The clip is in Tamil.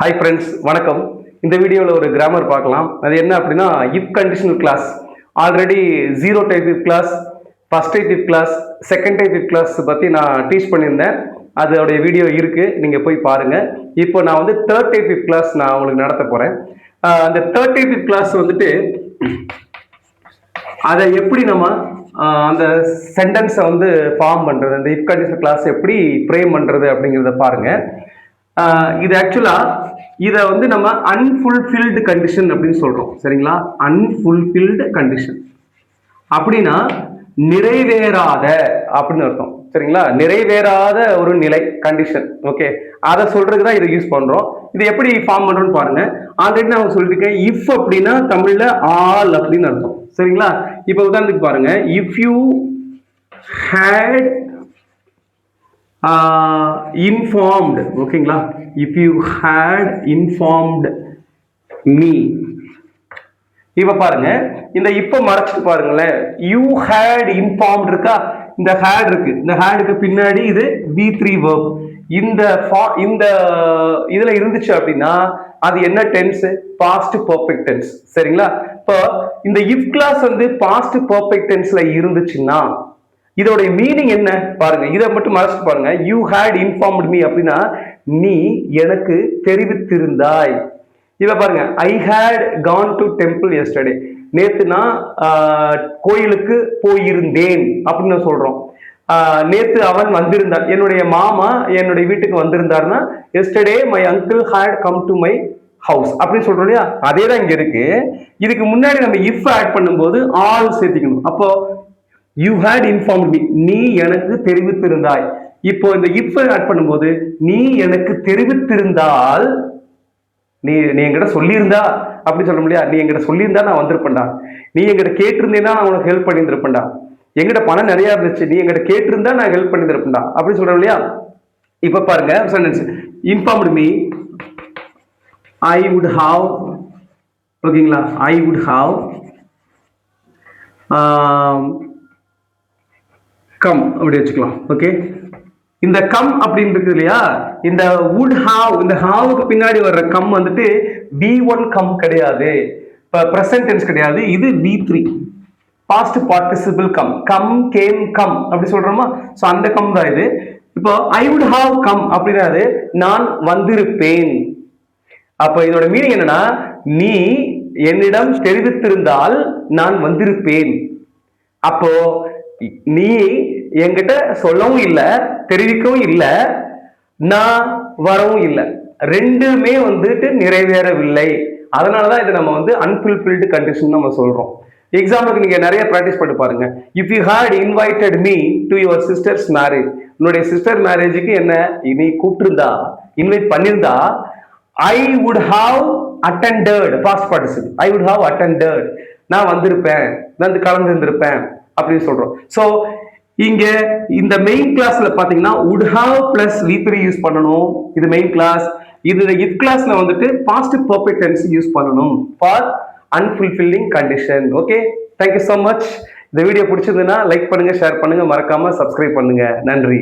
ஹாய் ஃப்ரெண்ட்ஸ், வணக்கம். இந்த வீடியோவில் ஒரு கிராமர் பார்க்கலாம். அது என்ன அப்படின்னா, if conditional clause. Already zero type if class, first type if class, second type if class பற்றி நான் டீச் பண்ணியிருந்தேன். அதோடைய வீடியோ இருக்குது, நீங்கள் போய் பாருங்கள். இப்போ நான் வந்து தேர்ட் டைப் இஃப் கிளாஸ் நான் உங்களுக்கு நடத்த போகிறேன். அந்த தேர்ட் டைப் இஃப் கிளாஸ் வந்துட்டு அதை எப்படி நம்ம அந்த சென்டென்ஸை வந்து ஃபார்ம் பண்ணுறது, அந்த இஃப் கண்டிஷனல் கிளாஸ் எப்படி ஃப்ரேம் பண்ணுறது அப்படிங்கிறத பாருங்கள். இது ஆக்சுவலா இதை வந்து நம்ம அன்ஃபுல்ஃபில்டு கண்டிஷன் அப்படின்னு சொல்றோம். சரிங்களா? அன்ஃபுல்ஃபில்டு கண்டிஷன் அப்படின்னா நிறைவேறாத அப்படின்னு அர்த்தம். சரிங்களா? நிறைவேறாத ஒரு நிலை, கண்டிஷன். ஓகே, அதை சொல்றதுக்கு தான் இதை யூஸ் பண்றோம். இது எப்படி ஃபார்ம் பண்றோம்னு பாருங்க. ஆல்ரெடி நான் சொல்லிருக்கேன், இஃப் அப்படின்னா தமிழ்ல ஆல் அப்படின்னு அர்த்தம். சரிங்களா? இப்ப உதாரணத்துக்கு பாருங்க, இஃப் யூ ஹேட் informed, ஓகேங்களா? if you had informed me. இப்ப பாருங்க, இந்த இப்ப மறைச்சிட்டு பாருங்களேன். you had informed இருக்கா? இந்த had இருக்கு. இந்த hadக்கு பின்னாடி இது V3 verb. இந்த இதுல இருந்துச்சு அப்படின்னா அது என்ன டென்ஸ்? Past perfect tense. சரிங்களா? இப்போ இந்த if கிளாஸ் வந்து பாஸ்ட் பெர்ஃபெக்ட் டென்ஸ்ல இருந்துச்சுன்னா இதோட மீனிங் என்ன பாருங்க. இதை மட்டும் மறைச்சிட்டு பாருங்க. யூ ஹேட் இன்ஃபார்ம்ட் மீ அப்படின்னா நீ எனக்கு தெரிவித்திருந்தாய். இத பாருங்க, I had gone to temple yesterday. நேத்து நான் கோயிலுக்கு போயிருந்தேன் அப்படின்னு சொல்றோம். நேத்து அவன் வந்திருந்தான், என்னுடைய மாமா என்னுடைய வீட்டுக்கு வந்திருந்தாருன்னா yesterday my uncle had come to my house அப்படின்னு சொல்றோம் இல்லையா? அதே தான் இங்க இருக்கு. இதுக்கு முன்னாடி நம்ம இஃப் ஆட் பண்ணும்போது ஆல் சேர்த்திக்கணும். அப்போ you had informed me, நீ எனக்கு தெரிவித்திருந்தாய். இப்போ இந்த if ஆட் பண்ணும்போது நீ எனக்கு தெரிவித்திருந்தால், நீ என்கிட்ட சொல்லியிருந்தா அப்படி சொல்ல முடியாது. நீ என்கிட்ட சொல்லியிருந்தா நான் வந்திருப்பேன்டா. நீ என்கிட்ட கேட்டிருந்தேன்னா நான் உனக்கு ஹெல்ப் பண்ணியிருந்திருப்பேன்டா. என்கிட்ட பணம் நிறைய இருந்துச்சு, நீ என்கிட்ட கேட்டிருந்தா நான் ஹெல்ப் பண்ணியிருந்திருப்பேன்டா அப்படி சொல்றோம் இல்லையா? இப்ப பாருங்க sentence, informed me I would have, ஓகேங்களா? I would have கம் அப்படி வச்சுக்கலாம். ஓகே, இந்த கம் அப்படின்னு இருக்கு இல்லையா? இந்த would have, இந்த ஹாவுக்கு பின்னாடி வர்ற கம் வந்துட்டு V1 கம் கிடையாது, இப்போ பிரசன்ட் டென்ஸ் கிடையாது. இது V3 past participle come. Come, came, come அப்படி சொல்றோமா? ஸோ அந்த கம் தான் இது. இப்போ ஐ வுட் ஹாவ் கம் அப்படின்னா நான் வந்திருப்பேன். அப்போ இதோட மீனிங் என்னன்னா, நீ என்னிடம் தெரிவித்திருந்தால் நான் வந்திருப்பேன். அப்போ நீ என்கிட்ட சொல்லவும் இல்லை, தெரிவிக்கவும் இல்லை, நான் வரவும் இல்லை, ரெண்டுமே வந்துட்டு நிறைவேறவில்லை. அதனாலதான் இதை நம்ம வந்து அன்ஃபுல்ஃபில்டு கண்டிஷன் நம்ம சொல்றோம். எக்ஸாம்பிளுக்கு நீங்க நிறைய பிராக்டிஸ் பண்ணி பாருங்க. If you had invited me to your sister's marriage, உன்னுடைய சிஸ்டர் மேரேஜுக்கு என்ன நீ கூப்பிட்டிருந்தா, இன்வைட் பண்ணியிருந்தா, I would have attended, past participle, I would have attended, நான் வந்திருப்பேன், நான் கலந்து இருந்திருப்பேன் அப்படின்னு சொல்றோம். சோ இங்க இந்த மெயின் கிளாஸ்ல பாத்தீங்கன்னா would have plus V3 use பண்ணணும். இது மெயின் கிளாஸ். இது if கிளாஸ்ல வந்துட்டு பாஸ்ட் பெர்ஃபெக்ட் டென்ஸ் யூஸ் பண்ணணும் for unfulfilling condition. Okay, thank you so much. இந்த வீடியோ பிடிச்சதுன்னா லைக் பண்ணுங்க, ஷேர் பண்ணுங்க, மறக்காம சப்ஸ்கிரைப் பண்ணுங்க. நன்றி.